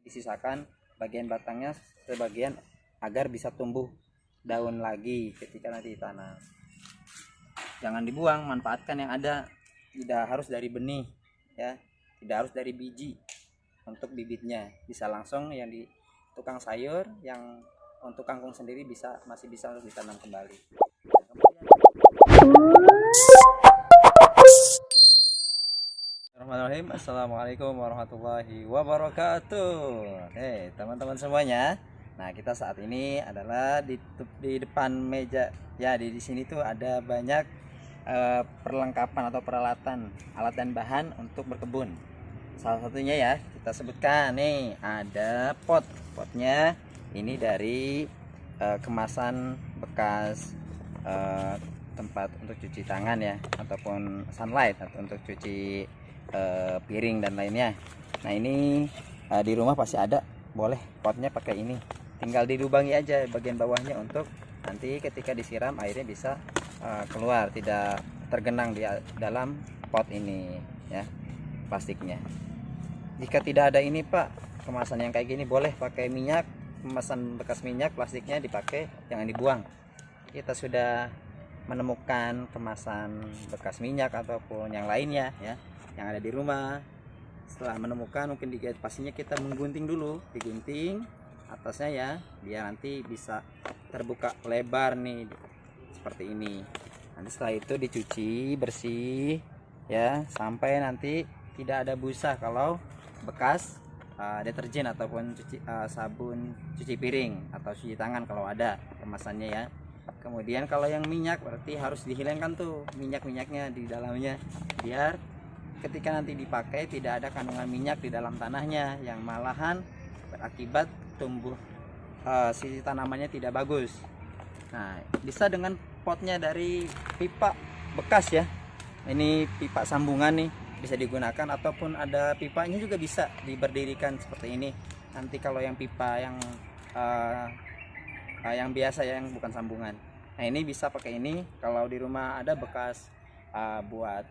disisakan bagian batangnya sebagian agar bisa tumbuh daun lagi ketika nanti ditanam. Jangan dibuang, manfaatkan yang ada. Tidak harus dari benih ya, tidak harus dari biji. Untuk bibitnya bisa langsung yang di tukang sayur, yang untuk kangkung sendiri masih bisa untuk ditanam kembali. Bismillahirrahmanirrahim. Assalamualaikum warahmatullahi wabarakatuh. Teman-teman semuanya. Nah, kita saat ini adalah di depan meja. Ya, di sini tuh ada banyak perlengkapan atau peralatan, alat dan bahan untuk berkebun. Salah satunya ya, kita sebutkan nih, ada potnya ini dari kemasan bekas tempat untuk cuci tangan ya, ataupun sunlight atau untuk cuci piring dan lainnya. Nah, ini di rumah pasti ada, boleh potnya pakai ini, tinggal dilubangi aja bagian bawahnya untuk nanti ketika disiram airnya bisa keluar, tidak tergenang di dalam pot ini ya, plastiknya. Jika tidak ada ini Pak, kemasan yang kayak gini, boleh pakai minyak, kemasan bekas minyak, plastiknya dipakai, jangan dibuang. Kita sudah menemukan kemasan bekas minyak ataupun yang lainnya ya, yang ada di rumah. Setelah menemukan, mungkin pastinya kita menggunting dulu, digunting atasnya ya, biar nanti bisa terbuka lebar nih seperti ini. Nanti setelah itu dicuci bersih ya, sampai nanti tidak ada busa kalau bekas deterjen ataupun sabun cuci piring atau cuci tangan kalau ada kemasannya ya. Kemudian kalau yang minyak berarti harus dihilangkan tuh minyak-minyaknya di dalamnya, biar ketika nanti dipakai tidak ada kandungan minyak di dalam tanahnya yang malahan berakibat tumbuh si tanamannya tidak bagus. Nah, bisa dengan potnya dari pipa bekas ya, ini pipa sambungan nih, bisa digunakan, ataupun ada pipanya juga bisa diberdirikan seperti ini. Nanti kalau yang pipa yang biasa ya, yang bukan sambungan, nah ini bisa pakai ini. Kalau di rumah ada bekas buat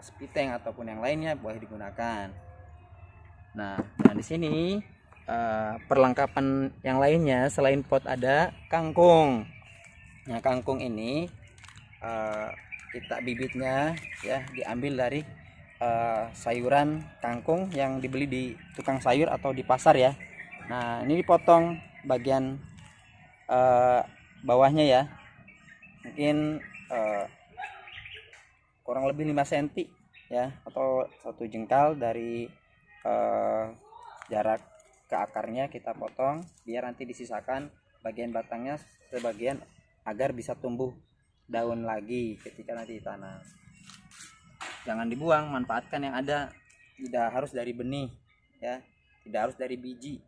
spiteng ataupun yang lainnya, boleh digunakan. Nah di sini perlengkapan yang lainnya selain pot ada kangkung. Nah, kangkung ini kita bibitnya ya diambil dari sayuran kangkung yang dibeli di tukang sayur atau di pasar ya. Nah, ini dipotong bagian bawahnya ya, mungkin kurang lebih 5 cm ya, atau 1 jengkal dari jarak ke akarnya kita potong, biar nanti disisakan bagian batangnya sebagian agar bisa tumbuh daun lagi ketika nanti ditanam. Jangan dibuang, manfaatkan yang ada. Tidak harus dari benih ya, tidak harus dari biji.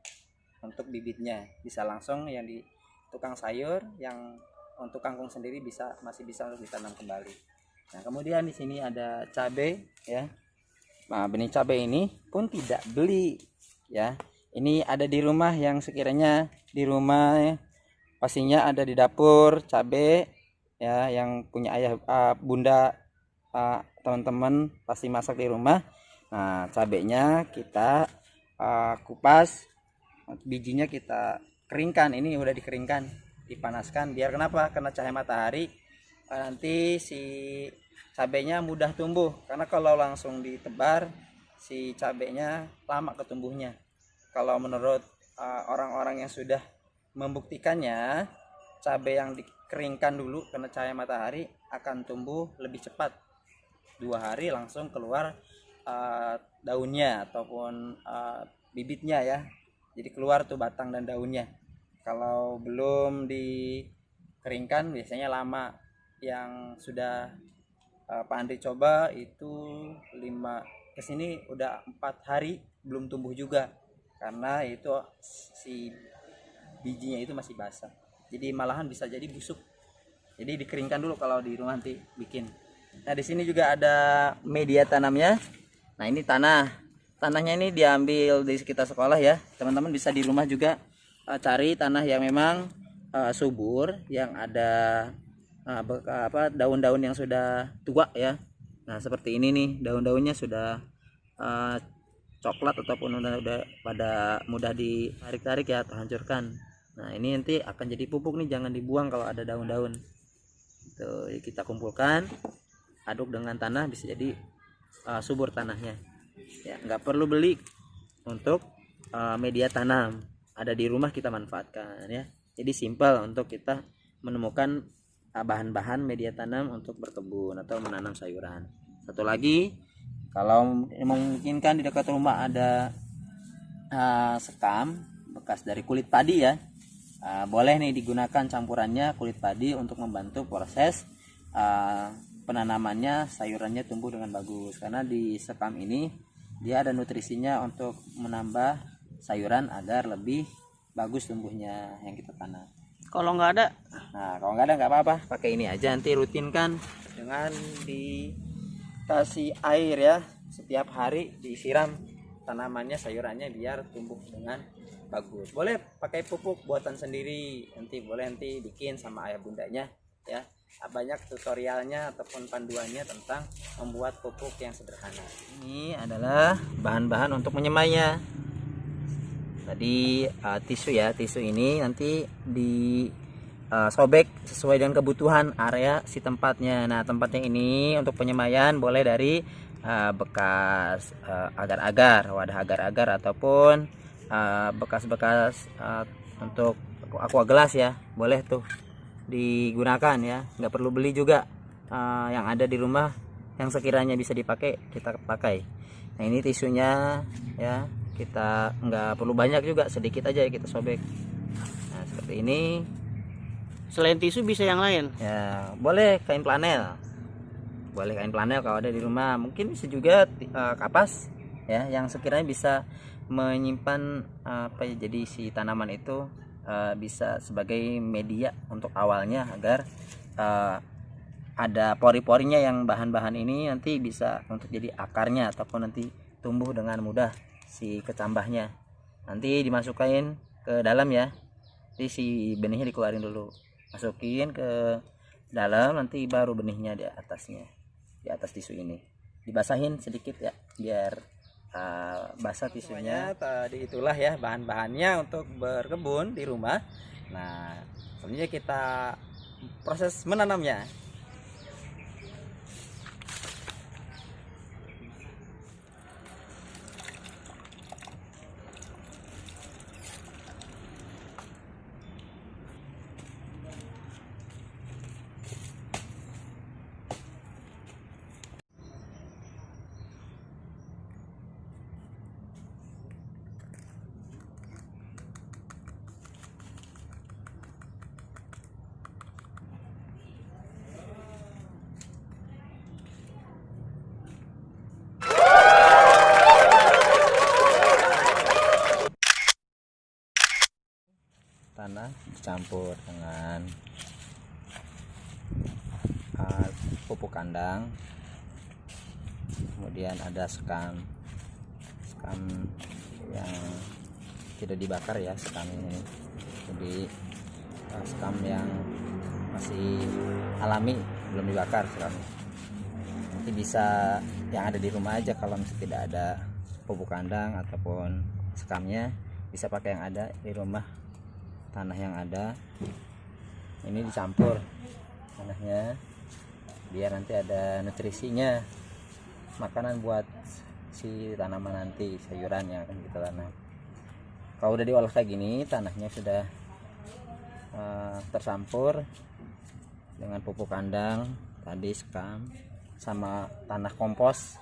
Untuk bibitnya bisa langsung yang di tukang sayur, yang untuk kangkung sendiri masih bisa untuk ditanam kembali. Nah, kemudian di sini ada cabai ya. Nah, benih cabai ini pun tidak beli ya. Ini ada di rumah, yang sekiranya di rumah ya, pastinya ada di dapur cabai ya, yang punya ayah bunda teman-teman pasti masak di rumah. Nah, cabainya kita kupas, bijinya kita keringkan. Ini udah dikeringkan, dipanaskan, biar kenapa? Karena cahaya matahari nanti si cabainya mudah tumbuh, karena kalau langsung ditebar si cabainya lama ketumbuhnya. Kalau menurut orang-orang yang sudah membuktikannya, cabai yang dikeringkan dulu kena cahaya matahari akan tumbuh lebih cepat. 2 hari langsung keluar daunnya ataupun bibitnya ya. Jadi keluar tuh batang dan daunnya. Kalau belum dikeringkan biasanya lama. Yang sudah Pak Andri coba itu 5 kesini udah 4 hari belum tumbuh juga, karena itu si bijinya itu masih basah, jadi malahan bisa jadi busuk. Jadi dikeringkan dulu kalau di rumah nanti bikin. Nah, di sini juga ada media tanamnya. Nah, ini tanahnya ini diambil di sekitar sekolah ya, teman-teman bisa di rumah juga cari tanah yang memang subur, yang ada daun-daun yang sudah tua ya. Nah, seperti ini nih, daun-daunnya sudah coklat ataupun udah pada mudah ditarik-tarik ya atau hancurkan. Nah ini nanti akan jadi pupuk nih, jangan dibuang kalau ada daun-daun. Tuh kita kumpulkan, aduk dengan tanah, bisa jadi subur tanahnya. Ya nggak perlu beli untuk media tanam, ada di rumah kita manfaatkan ya. Jadi simpel untuk kita menemukan bahan-bahan media tanam untuk berkebun atau menanam sayuran. Satu lagi, kalau memungkinkan di dekat rumah ada sekam bekas dari kulit padi ya, boleh nih digunakan campurannya kulit padi untuk membantu proses penanamannya, sayurannya tumbuh dengan bagus. Karena di sekam ini dia ada nutrisinya untuk menambah sayuran agar lebih bagus tumbuhnya yang kita tanam. Kalau nggak ada, Nah kalau nggak ada nggak apa-apa, pakai ini aja. Nanti rutinkan dengan dikasih air ya, setiap hari disiram tanamannya, sayurannya biar tumbuh dengan bagus. Boleh pakai pupuk buatan sendiri, nanti bikin sama ayah bundanya ya. Banyak tutorialnya ataupun panduannya tentang membuat pupuk yang sederhana. Ini adalah bahan-bahan untuk menyemainya. Tadi tisu ya, tisu ini nanti sobek sesuai dengan kebutuhan area si tempatnya. Nah tempatnya ini untuk penyemaian boleh dari bekas agar-agar, wadah agar-agar, ataupun bekas-bekas untuk aqua gelas ya, boleh tuh digunakan ya. Nggak perlu beli juga, yang ada di rumah yang sekiranya bisa dipakai kita pakai. Nah ini tisunya ya, kita nggak perlu banyak juga, sedikit aja ya kita sobek. Nah seperti ini. selain tisu bisa yang lain Ya boleh kain flanel, kalau ada di rumah. Mungkin bisa juga kapas ya, yang sekiranya bisa menyimpan apa ya, jadi si tanaman itu bisa sebagai media untuk awalnya, agar ada pori-porinya yang bahan-bahan ini nanti bisa untuk jadi akarnya, ataupun nanti tumbuh dengan mudah si kecambahnya. Nanti dimasukin ke dalam ya, jadi si benihnya dikeluarin dulu, masukin ke dalam, nanti baru benihnya di atasnya, di atas tisu ini dibasahin sedikit ya, biar basah tisunya. Tadi itulah ya bahan-bahannya untuk berkebun di rumah. Nah selanjutnya kita proses menanamnya. Tanah dicampur dengan pupuk kandang, kemudian ada sekam yang tidak dibakar ya, sekam ini. Jadi sekam yang masih alami, belum dibakar sekam. Nanti bisa yang ada di rumah aja, kalau misalnya tidak ada pupuk kandang ataupun sekamnya, bisa pakai yang ada di rumah, tanah yang ada. Ini dicampur tanahnya biar nanti ada nutrisinya, makanan buat si tanaman nanti, sayuran yang akan kita tanam. Kalau udah diolah kayak gini, tanahnya sudah tercampur dengan pupuk kandang tadi, sekam, sama tanah kompos.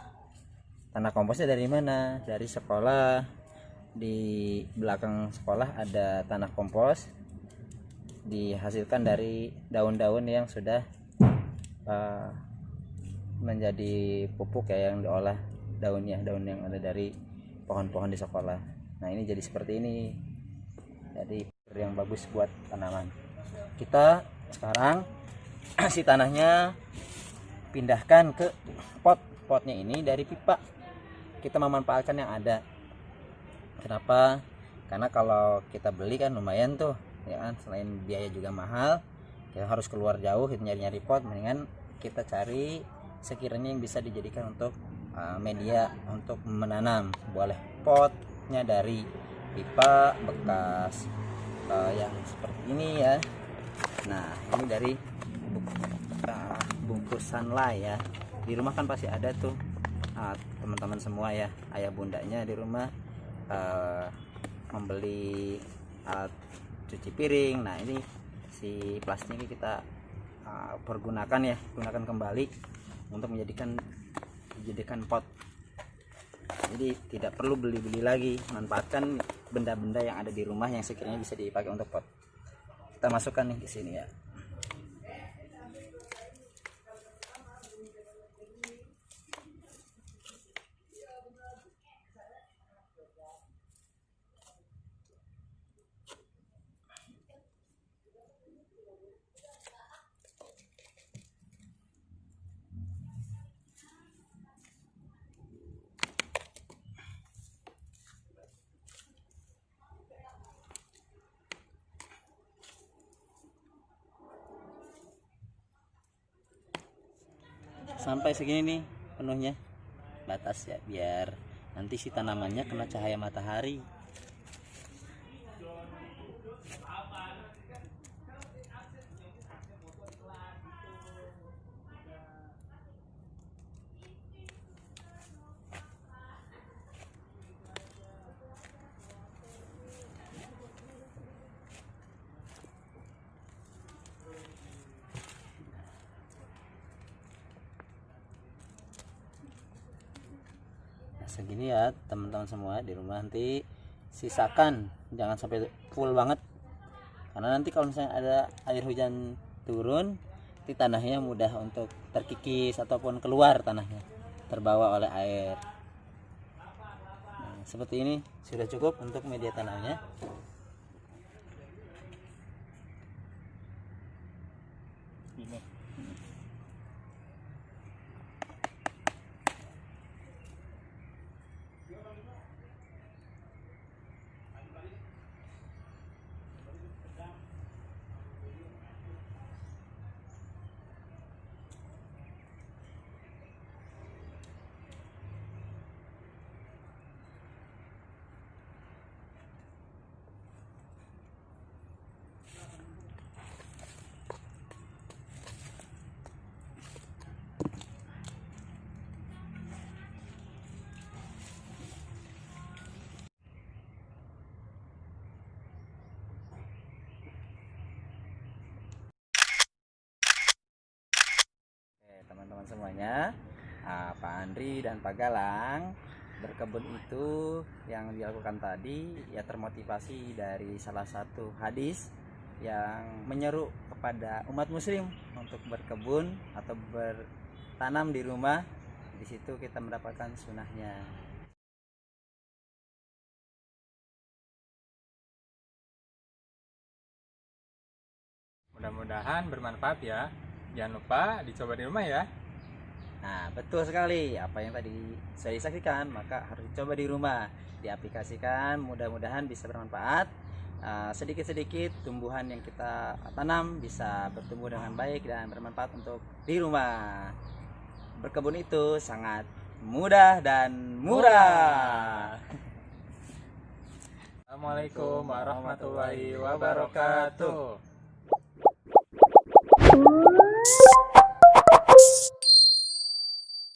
Tanah komposnya dari mana? Dari sekolah. Di belakang sekolah ada tanah kompos, dihasilkan dari daun-daun yang sudah menjadi pupuk ya, yang diolah daunnya, daun yang ada dari pohon-pohon di sekolah. Nah ini jadi seperti ini, jadi yang bagus buat tanaman. Kita sekarang si tanahnya pindahkan ke potnya ini dari pipa. Kita memanfaatkan yang ada. Kenapa? Karena kalau kita beli kan lumayan tuh ya kan, selain biaya juga mahal, kita harus keluar jauh nyari-nyari pot. Mendingan kita cari sekiranya yang bisa dijadikan untuk media untuk menanam. Boleh potnya dari pipa bekas yang seperti ini ya. Nah, ini dari bungkusan lah ya. Di rumah kan pasti ada tuh teman-teman semua ya, ayah bundanya di rumah membeli alat cuci piring. Nah, ini si plastiknya kita pergunakan ya, gunakan kembali untuk menjadikan pot. Jadi tidak perlu beli-beli lagi, manfaatkan benda-benda yang ada di rumah yang sekiranya bisa dipakai untuk pot. Kita masukkan nih ke sini ya. Sampai segini nih penuhnya batas ya, biar nanti si tanamannya kena cahaya matahari. Segini ya teman-teman semua, di rumah nanti sisakan, jangan sampai full banget, karena nanti kalau misalnya ada air hujan turun, nanti tanahnya mudah untuk terkikis ataupun keluar, tanahnya terbawa oleh air. Nah, seperti ini sudah cukup untuk media tanamnya. Ini teman-teman semuanya, Pak Andri dan Pak Galang berkebun itu yang dilakukan tadi ya termotivasi dari salah satu hadis yang menyeru kepada umat muslim untuk berkebun atau bertanam di rumah. Di situ kita mendapatkan sunnahnya. Mudah-mudahan bermanfaat ya. Jangan lupa dicoba di rumah ya. Nah, betul sekali apa yang tadi saya saksikan, maka harus dicoba di rumah, diaplikasikan, mudah-mudahan bisa bermanfaat. Sedikit-sedikit tumbuhan yang kita tanam bisa bertumbuh dengan baik dan bermanfaat untuk di rumah. Berkebun itu sangat mudah dan murah. Assalamualaikum warahmatullahi wabarakatuh.